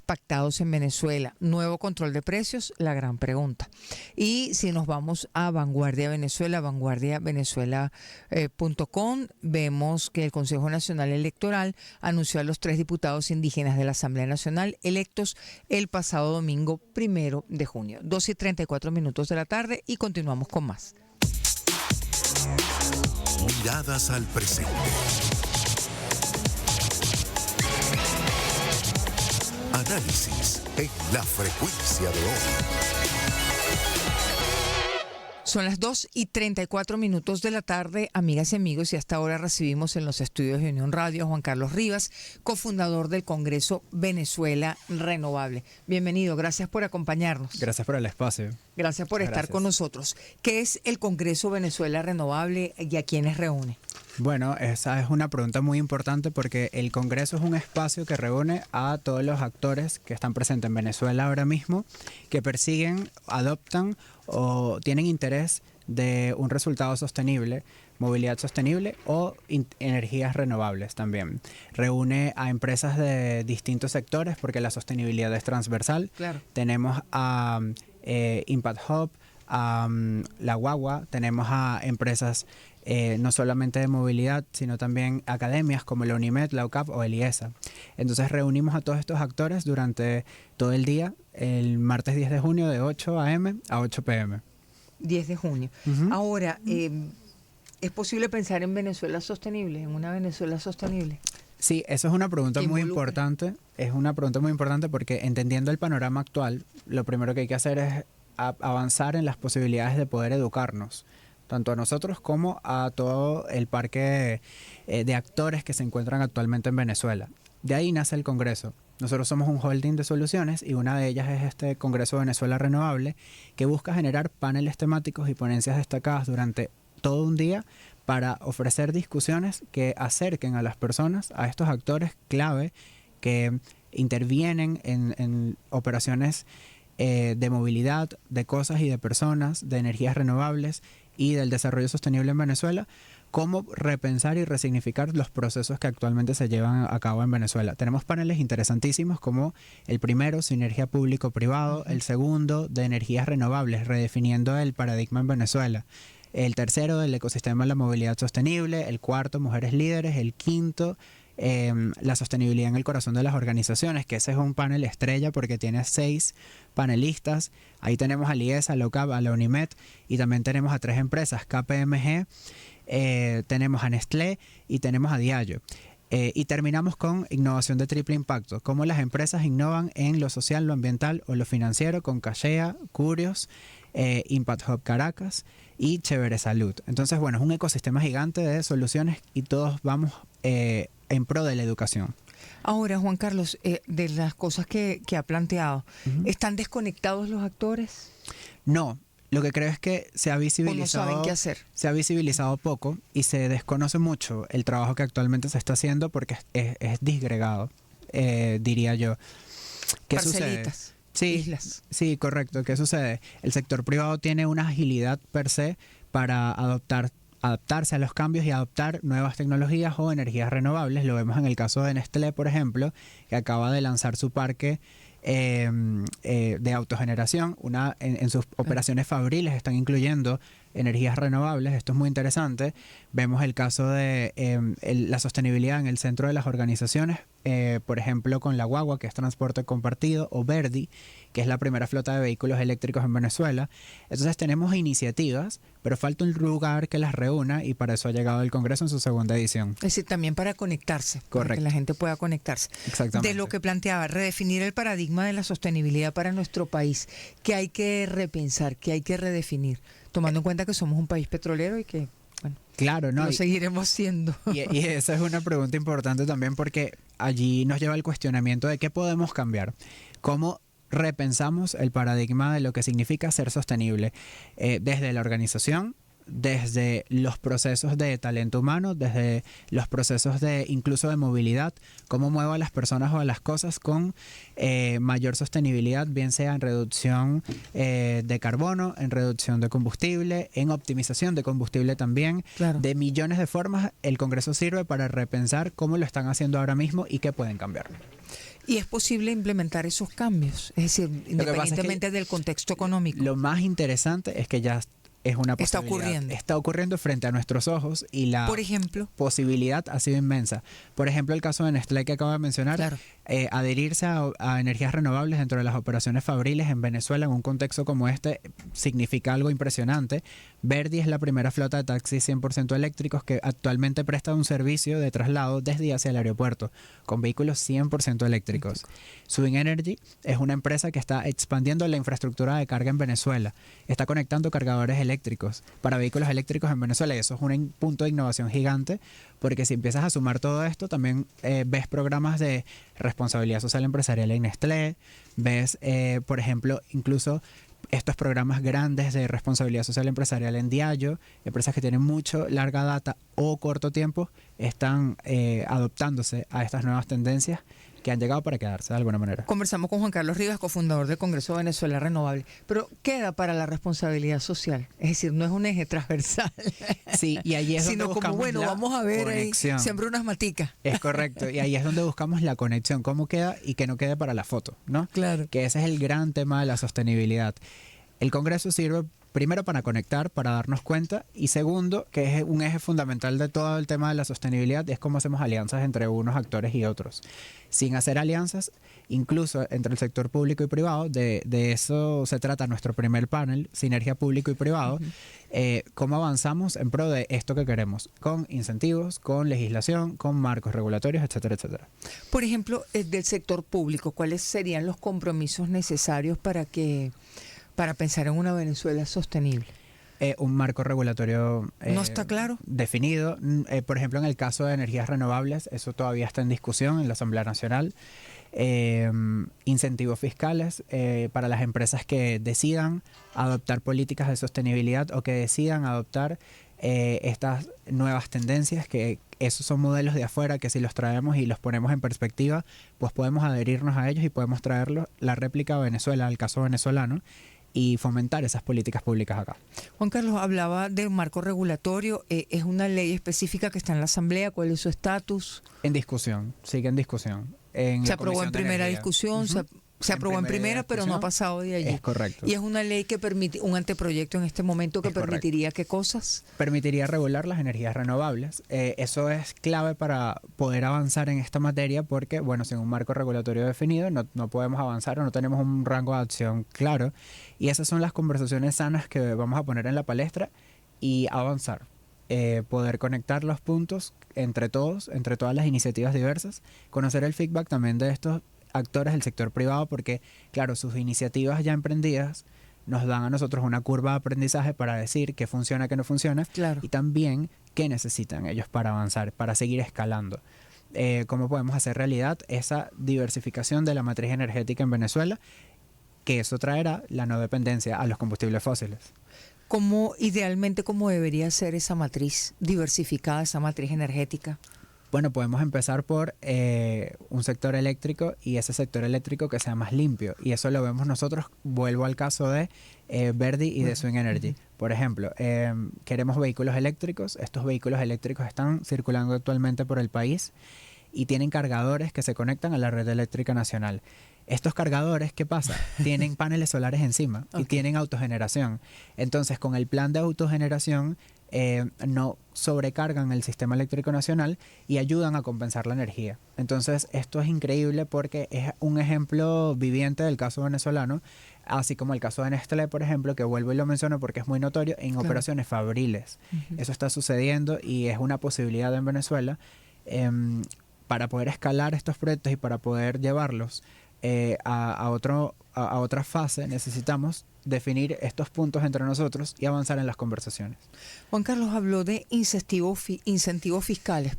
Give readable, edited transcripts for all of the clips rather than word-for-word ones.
pactados en Venezuela. Nuevo control de precios, la gran pregunta. Y si nos vamos a Vanguardia Venezuela, vanguardiavenezuela.com, vemos que el Consejo Nacional Electoral anunció a los 3 diputados indígenas de la Asamblea Nacional electos el pasado domingo 1 de junio. 2:34 de la tarde y continuamos con más. Miradas al presente. Análisis en la frecuencia de hoy. Son las 2:34 de la tarde, amigas y amigos, y hasta ahora recibimos en los estudios de Unión Radio a Juan Carlos Rivas, cofundador del Congreso Venezuela Renovable. Bienvenido, gracias por acompañarnos. Gracias por el espacio. Gracias por estar con nosotros. ¿Qué es el Congreso Venezuela Renovable y a quiénes reúne? Bueno, esa es una pregunta muy importante porque el Congreso es un espacio que reúne a todos los actores que están presentes en Venezuela ahora mismo, que persiguen, adoptan o tienen interés de un resultado sostenible, movilidad sostenible o energías renovables también. Reúne a empresas de distintos sectores porque la sostenibilidad es transversal. Claro. Tenemos a Impact Hub, a La Guagua, tenemos a empresas no solamente de movilidad, sino también academias como la UNIMED, la UCAP o el IESA. Entonces reunimos a todos estos actores durante todo el día, el martes 10 de junio de 8 a.m. a 8 p.m. 10 de junio. Ahora, ¿es posible pensar en Venezuela sostenible, en una Venezuela sostenible? Sí, eso es una pregunta muy importante. Es una pregunta muy importante porque entendiendo el panorama actual, lo primero que hay que hacer es avanzar en las posibilidades de poder educarnos, tanto a nosotros como a todo el parque de actores que se encuentran actualmente en Venezuela. De ahí nace el Congreso. Nosotros somos un holding de soluciones y una de ellas es este Congreso Venezuela Renovable, que busca generar paneles temáticos y ponencias destacadas durante todo un día para ofrecer discusiones que acerquen a las personas, a estos actores clave que intervienen en operaciones de movilidad, de cosas y de personas, de energías renovables y del desarrollo sostenible en Venezuela, cómo repensar y resignificar los procesos que actualmente se llevan a cabo en Venezuela. Tenemos paneles interesantísimos como el primero, sinergia público-privado, el segundo, de energías renovables, redefiniendo el paradigma en Venezuela, el tercero, del ecosistema de la movilidad sostenible, el cuarto, mujeres líderes, el quinto, la sostenibilidad en el corazón de las organizaciones, que ese es un panel estrella porque tiene 6 panelistas. Ahí tenemos a IESA, a la UCAP, a la UNIMED y también tenemos a 3 empresas, KPMG, tenemos a Nestlé y tenemos a Diageo. Y terminamos con innovación de triple impacto, cómo las empresas innovan en lo social, lo ambiental o lo financiero con Cachea, Curios, Impact Hub Caracas y Chévere Salud. Entonces, bueno, es un ecosistema gigante de soluciones y todos vamos en pro de la educación. Ahora, Juan Carlos, de las cosas que ha planteado, ¿están desconectados los actores? No, lo que creo es que se ha visibilizado, ¿o no saben qué hacer? Se ha visibilizado poco y se desconoce mucho el trabajo que actualmente se está haciendo porque es disgregado, diría yo. ¿Qué Parcelitas. sucede? Sí, islas. Sí, correcto. ¿Qué sucede? El sector privado tiene una agilidad per se para adaptarse a los cambios y adoptar nuevas tecnologías o energías renovables. Lo vemos en el caso de Nestlé, por ejemplo, que acaba de lanzar su parque de autogeneración. En sus operaciones fabriles están incluyendo energías renovables. Esto es muy interesante. Vemos el caso de la sostenibilidad en el centro de las organizaciones, por ejemplo con La Guagua, que es transporte compartido, o Verdi, que es la primera flota de vehículos eléctricos en Venezuela. Entonces tenemos iniciativas, pero falta un lugar que las reúna y para eso ha llegado el Congreso en su segunda edición. Es decir, también para conectarse, correcto, para que la gente pueda conectarse. Exactamente. De lo que planteaba, redefinir el paradigma de la sostenibilidad para nuestro país, que hay que repensar, que hay que redefinir, tomando en cuenta que somos un país petrolero y que, bueno, claro, no, lo seguiremos siendo. Y esa es una pregunta importante también porque allí nos lleva el cuestionamiento de qué podemos cambiar, cómo repensamos el paradigma de lo que significa ser sostenible desde la organización, desde los procesos de talento humano, desde los procesos de incluso de movilidad, cómo muevo a las personas o a las cosas con mayor sostenibilidad, bien sea en reducción de carbono, en reducción de combustible, en optimización de combustible también. Claro. De millones de formas, el Congreso sirve para repensar cómo lo están haciendo ahora mismo y qué pueden cambiar. Y es posible implementar esos cambios, es decir, independientemente del contexto económico. Lo más interesante es que ya es una posibilidad. Está ocurriendo. Está ocurriendo frente a nuestros ojos y la Por ejemplo, posibilidad ha sido inmensa. Por ejemplo, el caso de Nestlé que acabo de mencionar, claro. Adherirse a energías renovables dentro de las operaciones fabriles en Venezuela en un contexto como este significa algo impresionante. Verdi es la primera flota de taxis 100% eléctricos que actualmente presta un servicio de traslado desde y hacia el aeropuerto con vehículos 100% eléctricos. Swing Energy es una empresa que está expandiendo la infraestructura de carga en Venezuela. Está conectando cargadores eléctricos para vehículos eléctricos en Venezuela y eso es un punto de innovación gigante porque si empiezas a sumar todo esto también ves programas de responsabilidad social empresarial en Nestlé, ves por ejemplo incluso estos programas grandes de responsabilidad social empresarial en Diageo, empresas que tienen mucho larga data o corto tiempo están adoptándose a estas nuevas tendencias que han llegado para quedarse de alguna manera. Conversamos con Juan Carlos Rivas, cofundador del Congreso Venezuela Renovable, pero queda para la responsabilidad social, es decir, no es un eje transversal. Sí, y ahí es donde sino como, bueno, vamos a ver ahí, siempre unas maticas. Es correcto, y ahí es donde buscamos la conexión, cómo queda y que no quede para la foto, ¿no? Claro. Que ese es el gran tema de la sostenibilidad. El Congreso sirve primero para conectar, para darnos cuenta, y segundo, que es un eje fundamental de todo el tema de la sostenibilidad, es cómo hacemos alianzas entre unos actores y otros. Sin hacer alianzas, incluso entre el sector público y privado, de eso se trata nuestro primer panel, sinergia público y privado, cómo avanzamos en pro de esto que queremos, con incentivos, con legislación, con marcos regulatorios, etcétera, etcétera. Por ejemplo, del sector público, ¿cuáles serían los compromisos necesarios para pensar en una Venezuela sostenible? Un marco regulatorio ¿no está claro? Definido. Por ejemplo, en el caso de energías renovables, eso todavía está en discusión en la Asamblea Nacional. Incentivos fiscales para las empresas que decidan adoptar políticas de sostenibilidad o que decidan adoptar estas nuevas tendencias, que esos son modelos de afuera que si los traemos y los ponemos en perspectiva, pues podemos adherirnos a ellos y podemos traerlos la réplica a Venezuela, al caso venezolano, y fomentar esas políticas públicas acá. Juan Carlos hablaba del marco regulatorio. ¿Es una ley específica que está en la Asamblea? ¿Cuál es su estatus? En discusión, sigue en discusión. Se aprobó en primera discusión, se aprobó en primera, pero no ha pasado de allí. Es correcto. Y es una ley que permite, un anteproyecto en este momento que permitiría ¿qué cosas? Permitiría regular las energías renovables. Eso es clave para poder avanzar en esta materia porque, bueno, sin un marco regulatorio definido no podemos avanzar o no tenemos un rango de acción claro. Y esas son las conversaciones sanas que vamos a poner en la palestra y avanzar. Poder conectar los puntos entre todos, entre todas las iniciativas diversas, conocer el feedback también de estos actores del sector privado porque, claro, sus iniciativas ya emprendidas nos dan a nosotros una curva de aprendizaje para decir qué funciona, qué no funciona, claro, y también qué necesitan ellos para avanzar, para seguir escalando. Cómo podemos hacer realidad esa diversificación de la matriz energética en Venezuela, que eso traerá la no dependencia a los combustibles fósiles. Idealmente, ¿cómo debería ser esa matriz diversificada, esa matriz energética? Bueno, podemos empezar por un sector eléctrico y ese sector eléctrico que sea más limpio. Y eso lo vemos nosotros, vuelvo al caso de Verdi y de Swing Energy. Por ejemplo, queremos vehículos eléctricos. Estos vehículos eléctricos están circulando actualmente por el país y tienen cargadores que se conectan a la red eléctrica nacional. Estos cargadores, ¿qué pasa? Tienen paneles solares encima y tienen autogeneración. Entonces, con el plan de autogeneración, no sobrecargan el sistema eléctrico nacional y ayudan a compensar la energía. Entonces, esto es increíble porque es un ejemplo viviente del caso venezolano, así como el caso de Nestlé, por ejemplo, que vuelvo y lo menciono porque es muy notorio, en operaciones fabriles. Eso está sucediendo y es una posibilidad en Venezuela para poder escalar estos proyectos y para poder llevarlos a otra fase. Necesitamos definir estos puntos entre nosotros y avanzar en las conversaciones. Juan Carlos habló de incentivos fiscales,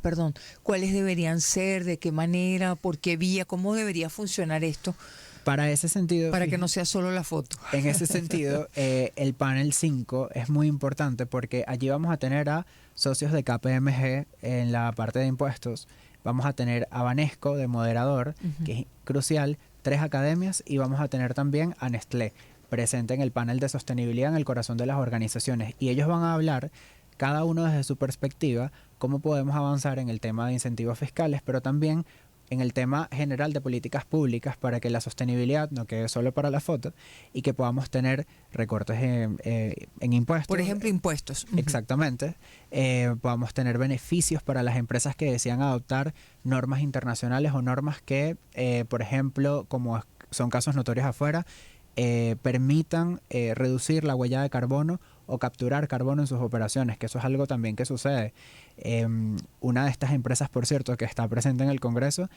¿cuáles deberían ser? ¿De qué manera? ¿Por qué vía? ¿Cómo debería funcionar esto? Para ese sentido, para que no sea solo la foto. En ese sentido, el panel 5 es muy importante porque allí vamos a tener a socios de KPMG en la parte de impuestos, vamos a tener a Banesco de moderador, que es crucial, 3 academias, y vamos a tener también a Nestlé presente en el panel de sostenibilidad en el corazón de las organizaciones. Y ellos van a hablar, cada uno desde su perspectiva, cómo podemos avanzar en el tema de incentivos fiscales, pero también en el tema general de políticas públicas para que la sostenibilidad no quede solo para la foto y que podamos tener recortes en impuestos. Por ejemplo, impuestos. Exactamente. Podamos tener beneficios para las empresas que desean adoptar normas internacionales o normas que, por ejemplo, como son casos notorios afuera, permitan reducir la huella de carbono o capturar carbono en sus operaciones, que eso es algo también que sucede. Una de estas empresas, por cierto, que está presente en el Congreso,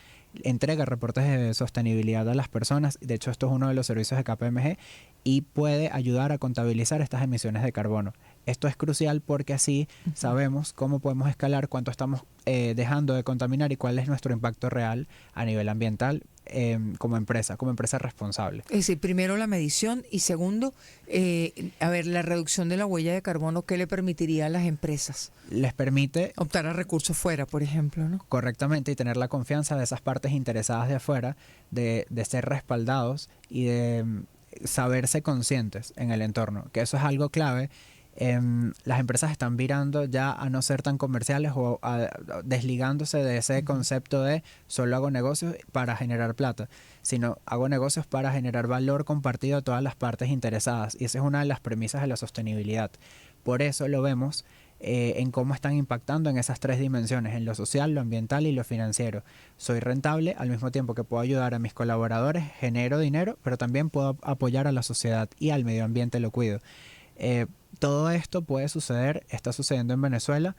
entrega reportes de sostenibilidad a las personas. De hecho, esto es uno de los servicios de KPMG y puede ayudar a contabilizar estas emisiones de carbono. Esto es crucial porque así sabemos cómo podemos escalar, cuánto estamos dejando de contaminar y cuál es nuestro impacto real a nivel ambiental como empresa responsable. Es decir, primero la medición y segundo, la reducción de la huella de carbono, ¿qué le permitiría a las empresas? Les permite optar a recursos fuera, por ejemplo, ¿no? Correctamente, y tener la confianza de esas partes interesadas de afuera, de ser respaldados y de saberse conscientes en el entorno, que eso es algo clave. Las empresas están virando ya a no ser tan comerciales o desligándose de ese concepto de solo hago negocios para generar plata, sino hago negocios para generar valor compartido a todas las partes interesadas, y esa es una de las premisas de la sostenibilidad. Por eso lo vemos en cómo están impactando en esas tres dimensiones, en lo social, lo ambiental y lo financiero. Soy rentable al mismo tiempo que puedo ayudar a mis colaboradores, genero dinero, pero también puedo apoyar a la sociedad y al medio ambiente lo cuido. Todo esto puede suceder, está sucediendo en Venezuela,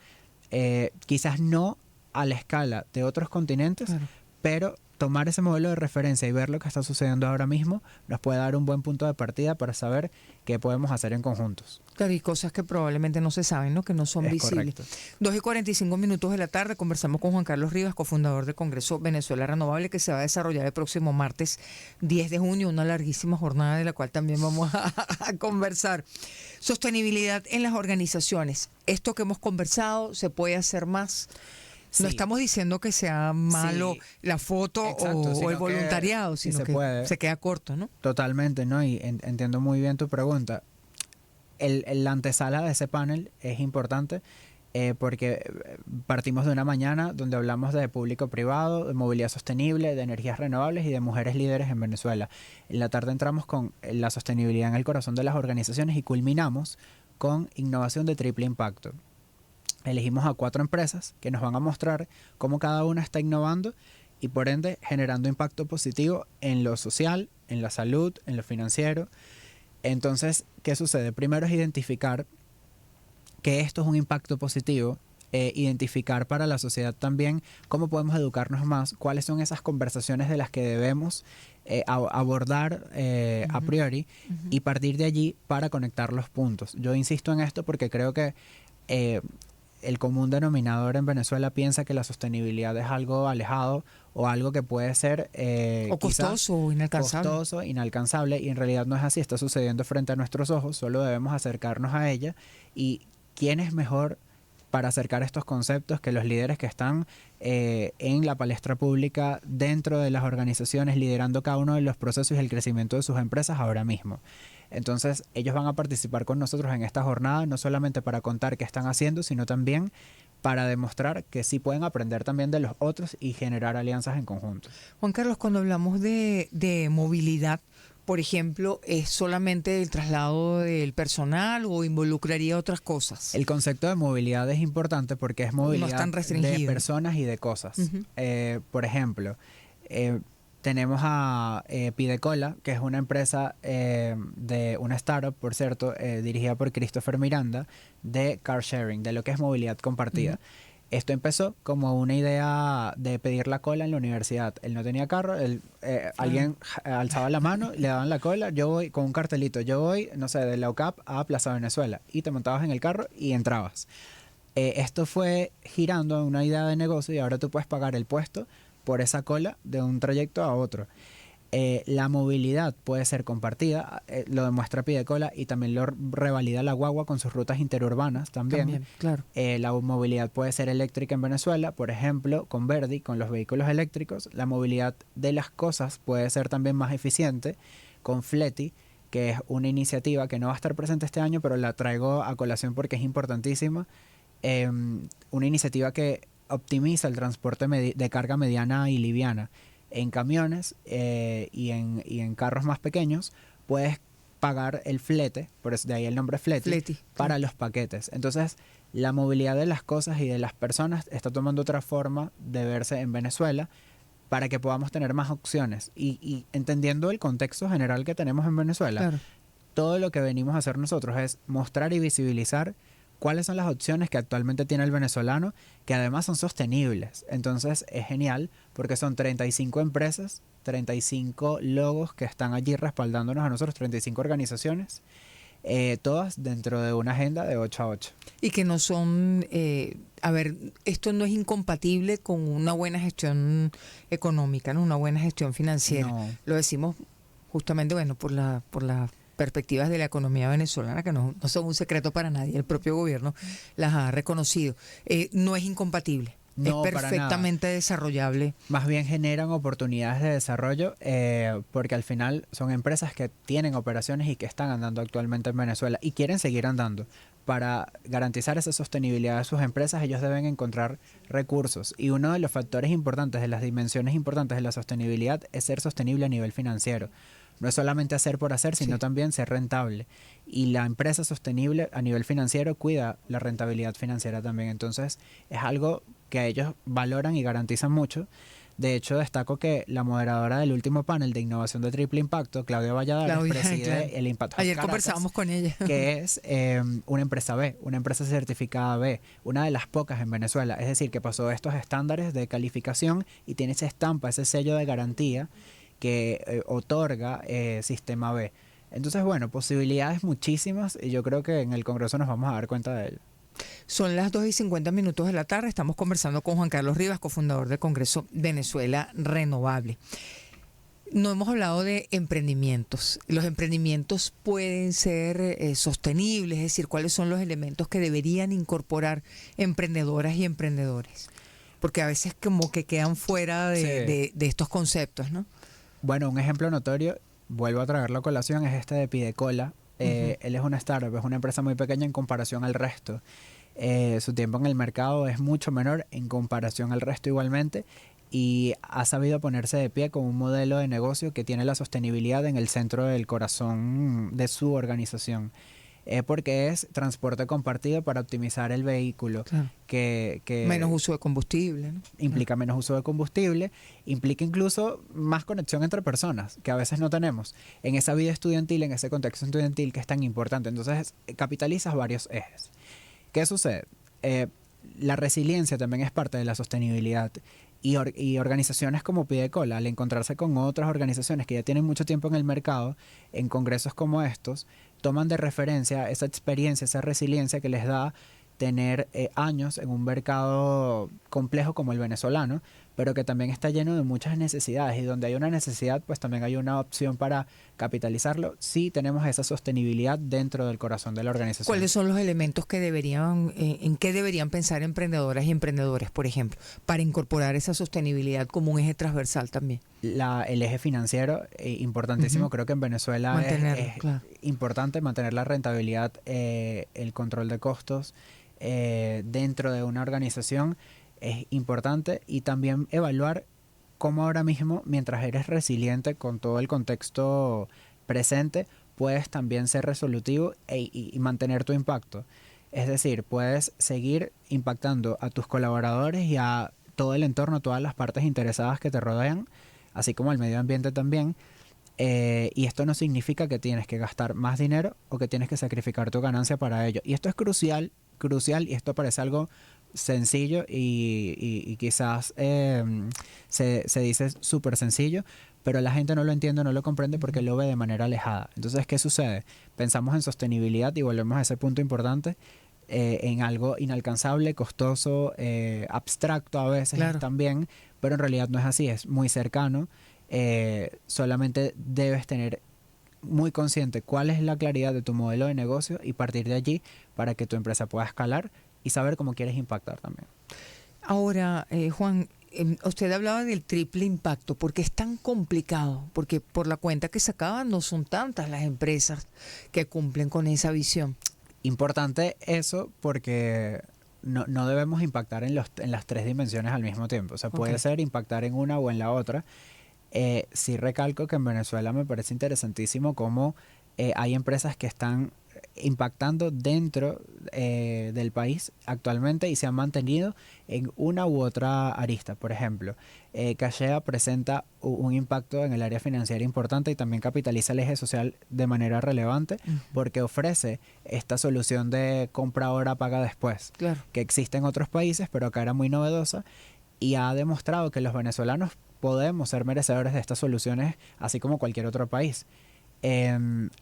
quizás no a la escala de otros continentes, claro, pero tomar ese modelo de referencia y ver lo que está sucediendo ahora mismo nos puede dar un buen punto de partida para saber qué podemos hacer en conjuntos. Claro, y cosas que probablemente no se saben, ¿no? Que no son visibles. Correcto. 2:45 de la tarde, conversamos con Juan Carlos Rivas, cofundador del Congreso Venezuela Renovable, que se va a desarrollar el próximo martes 10 de junio, una larguísima jornada de la cual también vamos a conversar. Sostenibilidad en las organizaciones. Esto que hemos conversado, ¿se puede hacer más? Sí. No estamos diciendo que sea malo la foto. Exacto, o el voluntariado, sino que se queda corto, ¿no? Totalmente, ¿no? Y entiendo muy bien tu pregunta. La antesala de ese panel es importante porque partimos de una mañana donde hablamos de público-privado, de movilidad sostenible, de energías renovables y de mujeres líderes en Venezuela. En la tarde entramos con la sostenibilidad en el corazón de las organizaciones y culminamos con innovación de triple impacto. Elegimos a 4 empresas que nos van a mostrar cómo cada una está innovando y por ende generando impacto positivo en lo social, en la salud, en lo financiero. Entonces, ¿qué sucede? Primero es identificar que esto es un impacto positivo, identificar para la sociedad también cómo podemos educarnos más, cuáles son esas conversaciones de las que debemos abordar a priori y partir de allí para conectar los puntos. Yo insisto en esto porque creo que el común denominador en Venezuela piensa que la sostenibilidad es algo alejado o algo que puede ser o costoso o inalcanzable. Costoso, inalcanzable, y en realidad no es así, está sucediendo frente a nuestros ojos, solo debemos acercarnos a ella. Y ¿quién es mejor para acercar estos conceptos que los líderes que están en la palestra pública dentro de las organizaciones, liderando cada uno de los procesos y el crecimiento de sus empresas ahora mismo? Entonces, ellos van a participar con nosotros en esta jornada, no solamente para contar qué están haciendo, sino también para demostrar que sí pueden aprender también de los otros y generar alianzas en conjunto. Juan Carlos, cuando hablamos de movilidad, por ejemplo, ¿es solamente el traslado del personal o involucraría otras cosas? El concepto de movilidad es importante porque es movilidad de personas y de cosas. Por ejemplo, tenemos a Pidecola, que es una empresa de una startup, por cierto, dirigida por Christopher Miranda, de car sharing, de lo que es movilidad compartida. Esto empezó como una idea de pedir la cola en la universidad. Él no tenía carro, alguien alzaba la mano, le daban la cola, yo voy con un cartelito, yo voy, no sé, de la UCAP a Plaza Venezuela, y te montabas en el carro y entrabas. Esto fue girando en una idea de negocio y ahora tú puedes pagar el puesto por esa cola de un trayecto a otro. La movilidad puede ser compartida, lo demuestra Pidecola y también lo revalida la guagua con sus rutas interurbanas también. Claro. La movilidad puede ser eléctrica en Venezuela, por ejemplo, con Verdi, con los vehículos eléctricos. La movilidad de las cosas puede ser también más eficiente con Fleti, que es una iniciativa que no va a estar presente este año, pero la traigo a colación porque es importantísima. Una iniciativa que optimiza el transporte de carga mediana y liviana en camiones y en carros más pequeños, puedes pagar el flete, por eso de ahí el nombre flete, para los paquetes. Entonces, la movilidad de las cosas y de las personas está tomando otra forma de verse en Venezuela para que podamos tener más opciones. Y entendiendo el contexto general que tenemos en Venezuela, claro, todo lo que venimos a hacer nosotros es mostrar y visibilizar cuáles son las opciones que actualmente tiene el venezolano, que además son sostenibles. Entonces es genial porque son 35 empresas, 35 logos que están allí respaldándonos a nosotros, 35 organizaciones, todas dentro de una agenda de 8 a 8. Y que no son, esto no es incompatible con una buena gestión económica, ¿no? Una buena gestión financiera. No. Lo decimos justamente, bueno, por la perspectivas de la economía venezolana, que no son un secreto para nadie, el propio gobierno las ha reconocido. No es incompatible, no, es perfectamente desarrollable. Más bien generan oportunidades de desarrollo porque al final son empresas que tienen operaciones y que están andando actualmente en Venezuela y quieren seguir andando. Para garantizar esa sostenibilidad de sus empresas, ellos deben encontrar recursos. Y uno de los factores importantes, de las dimensiones importantes de la sostenibilidad, es ser sostenible a nivel financiero. No es solamente hacer por hacer, sino también ser rentable. Y la empresa sostenible a nivel financiero cuida la rentabilidad financiera también. Entonces, es algo que ellos valoran y garantizan mucho. De hecho, destaco que la moderadora del último panel de innovación de triple impacto, Claudia Valladares, preside el Impact Hub Ayer Caracas, conversábamos con ella. Que es una empresa B, una empresa certificada B, una de las pocas en Venezuela. Es decir, que pasó estos estándares de calificación y tiene esa estampa, ese sello de garantía que otorga Sistema B. Entonces, bueno, posibilidades muchísimas y yo creo que en el Congreso nos vamos a dar cuenta de ello. Son las 2:50 de la tarde. Estamos conversando con Juan Carlos Rivas, cofundador del Congreso Venezuela Renovable. No hemos hablado de emprendimientos. Los emprendimientos pueden ser sostenibles, es decir, ¿cuáles son los elementos que deberían incorporar emprendedoras y emprendedores? Porque a veces como que quedan fuera de estos conceptos, ¿no? Bueno, un ejemplo notorio, vuelvo a traerlo a colación, es este de Pidecola. Él es una startup, es una empresa muy pequeña en comparación al resto. Su tiempo en el mercado es mucho menor en comparación al resto igualmente y ha sabido ponerse de pie con un modelo de negocio que tiene la sostenibilidad en el centro del corazón de su organización. Porque es transporte compartido para optimizar el vehículo. Claro. Que menos uso de combustible, ¿no? Implica menos uso de combustible, implica incluso más conexión entre personas, que a veces no tenemos. En esa vida estudiantil, en ese contexto estudiantil que es tan importante. Entonces, capitalizas varios ejes. ¿Qué sucede? La resiliencia también es parte de la sostenibilidad. Y organizaciones como Pidecola, al encontrarse con otras organizaciones que ya tienen mucho tiempo en el mercado, en congresos como estos, toman de referencia esa experiencia, esa resiliencia que les da tener años en un mercado complejo como el venezolano, pero que también está lleno de muchas necesidades y donde hay una necesidad, pues también hay una opción para capitalizarlo si tenemos esa sostenibilidad dentro del corazón de la organización. ¿Cuáles son los elementos que en qué deberían pensar emprendedoras y emprendedores, por ejemplo, para incorporar esa sostenibilidad como un eje transversal también? El eje financiero, importantísimo. Creo que en Venezuela es importante mantener la rentabilidad, el control de costos dentro de una organización es importante, y también evaluar cómo ahora mismo, mientras eres resiliente con todo el contexto presente, puedes también ser resolutivo y mantener tu impacto. Es decir, puedes seguir impactando a tus colaboradores y a todo el entorno, todas las partes interesadas que te rodean, así como al medio ambiente también. Y esto no significa que tienes que gastar más dinero o que tienes que sacrificar tu ganancia para ello. Y esto es crucial, y esto parece algo sencillo y quizás se dice súper sencillo, pero la gente no lo entiende, no lo comprende porque lo ve de manera alejada. Entonces, ¿qué sucede? Pensamos en sostenibilidad y volvemos a ese punto importante, en algo inalcanzable, costoso, abstracto a veces también, pero en realidad no es así, es muy cercano. Solamente debes tener muy consciente cuál es la claridad de tu modelo de negocio y partir de allí para que tu empresa pueda escalar y saber cómo quieres impactar también. Ahora, Juan, usted hablaba del triple impacto. ¿Por qué es tan complicado? Porque por la cuenta que sacaban no son tantas las empresas que cumplen con esa visión. Importante eso porque no debemos impactar en las tres dimensiones al mismo tiempo. O sea, puede ser impactar en una o en la otra. Sí recalco que en Venezuela me parece interesantísimo cómo hay empresas que están impactando dentro del país actualmente y se han mantenido en una u otra arista. Por ejemplo, Cachea presenta un impacto en el área financiera importante y también capitaliza el eje social de manera relevante porque ofrece esta solución de compra ahora, paga después, que existe en otros países, pero acá era muy novedosa y ha demostrado que los venezolanos podemos ser merecedores de estas soluciones así como cualquier otro país.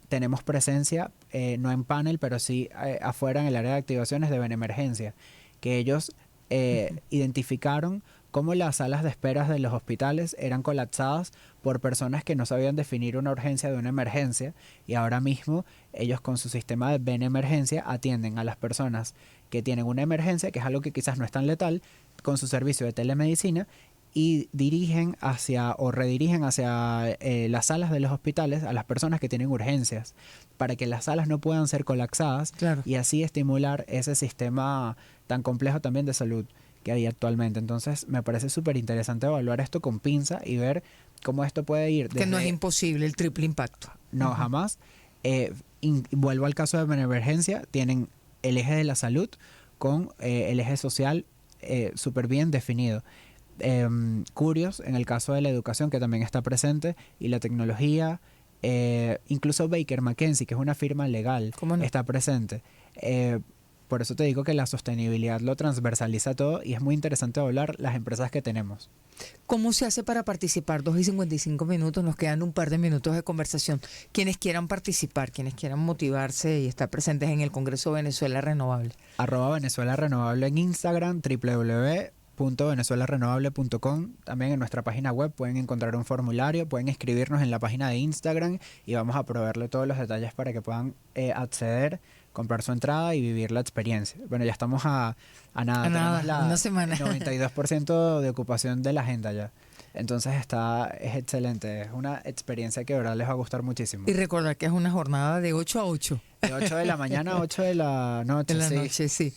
Tenemos presencia, no en panel, pero sí afuera en el área de activaciones de Benemergencia, que ellos identificaron cómo las salas de espera de los hospitales eran colapsadas por personas que no sabían definir una urgencia de una emergencia, y ahora mismo ellos con su sistema de Benemergencia atienden a las personas que tienen una emergencia, que es algo que quizás no es tan letal, con su servicio de telemedicina, y redirigen hacia las salas de los hospitales a las personas que tienen urgencias para que las salas no puedan ser colapsadas y así estimular ese sistema tan complejo también de salud que hay actualmente. Entonces me parece súper interesante evaluar esto con pinza y ver cómo esto puede ir que no es imposible el triple impacto. No, jamás. Vuelvo al caso de Benemergencia, tienen el eje de la salud con el eje social súper bien definido. Curios en el caso de la educación, que también está presente, y la tecnología, incluso Baker McKenzie, que es una firma legal, está presente. Por eso te digo que la sostenibilidad lo transversaliza todo y es muy interesante hablar las empresas que tenemos. ¿Cómo se hace para participar? 2:55, nos quedan un par de minutos de conversación. Quienes quieran participar, quienes quieran motivarse y estar presentes en el Congreso Venezuela Renovable. @Venezuela Renovable en Instagram, www.venezuelarenovable.com. También en nuestra página web pueden encontrar un formulario, pueden escribirnos en la página de Instagram y vamos a proveerle todos los detalles para que puedan acceder, comprar su entrada y vivir la experiencia. Bueno, ya estamos a nada, una semana. 92% de ocupación de la agenda ya. Entonces es excelente, es una experiencia que de verdad les va a gustar muchísimo. Y recordar que es una jornada de 8 a 8. De 8 de la mañana a 8 de la noche. De la noche, sí.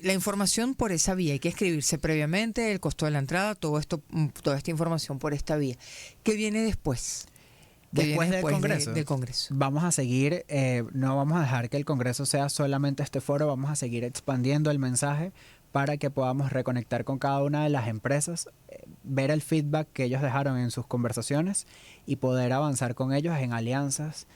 La información por esa vía, hay que escribirse previamente, el costo de la entrada, toda esta información por esta vía. ¿Qué viene después? Después del Congreso. Del Congreso. Vamos a seguir, no vamos a dejar que el Congreso sea solamente este foro, vamos a seguir expandiendo el mensaje para que podamos reconectar con cada una de las empresas, ver el feedback que ellos dejaron en sus conversaciones y poder avanzar con ellos en alianzas,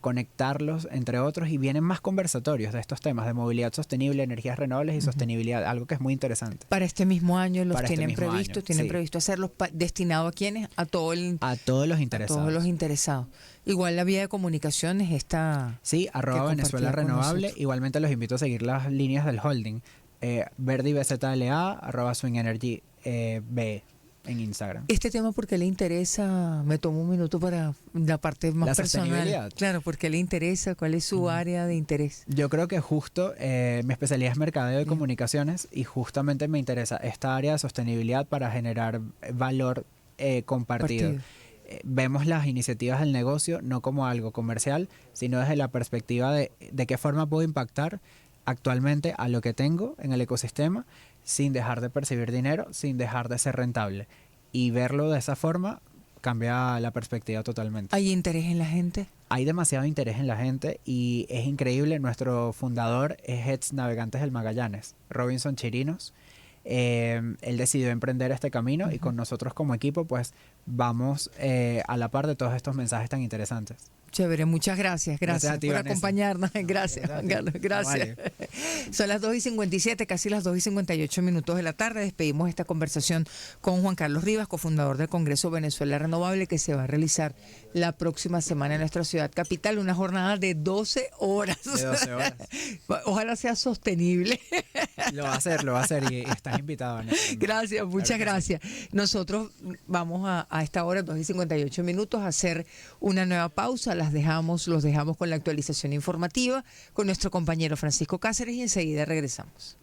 conectarlos entre otros, y vienen más conversatorios de estos temas de movilidad sostenible, energías renovables y sostenibilidad, algo que es muy interesante. Para este mismo año tienen previsto hacerlos destinado a quiénes, a todos los interesados. A todos los interesados. Igual la vía de comunicaciones está. Sí, @Venezuela Renovable. Igualmente los invito a seguir las líneas del holding. Verdi BZLA, @Swing Energy B en Instagram. Este tema, ¿por qué le interesa? Me tomo un minuto para la parte más personal. Claro, ¿por qué le interesa? ¿Cuál es su área de interés? Yo creo que justo mi especialidad es mercadeo y comunicaciones, y justamente me interesa esta área de sostenibilidad para generar valor compartido. Vemos las iniciativas del negocio no como algo comercial, sino desde la perspectiva de qué forma puedo impactar actualmente a lo que tengo en el ecosistema sin dejar de percibir dinero, sin dejar de ser rentable. Y verlo de esa forma cambia la perspectiva totalmente. ¿Hay interés en la gente? Hay demasiado interés en la gente y es increíble. Nuestro fundador es ex Navegantes del Magallanes, Robinson Chirinos. Él decidió emprender este camino y con nosotros como equipo pues vamos a la par de todos estos mensajes tan interesantes. Chévere, muchas gracias. Gracias a ti, por Vanessa. acompañarnos. Gracias, Juan Carlos. Gracias. Vale. Son las 2:57, casi las 2:58 de la tarde. Despedimos esta conversación con Juan Carlos Rivas, cofundador del Congreso Venezuela Renovable, que se va a realizar la próxima semana en nuestra ciudad capital. Una jornada de 12 horas. De 12 horas. Ojalá sea sostenible. Lo va a hacer y estás invitado. Gracias, muchas gracias. Nosotros vamos a esta hora, 2:58, a hacer una nueva pausa. Los dejamos con la actualización informativa con nuestro compañero Francisco Cáceres y enseguida regresamos.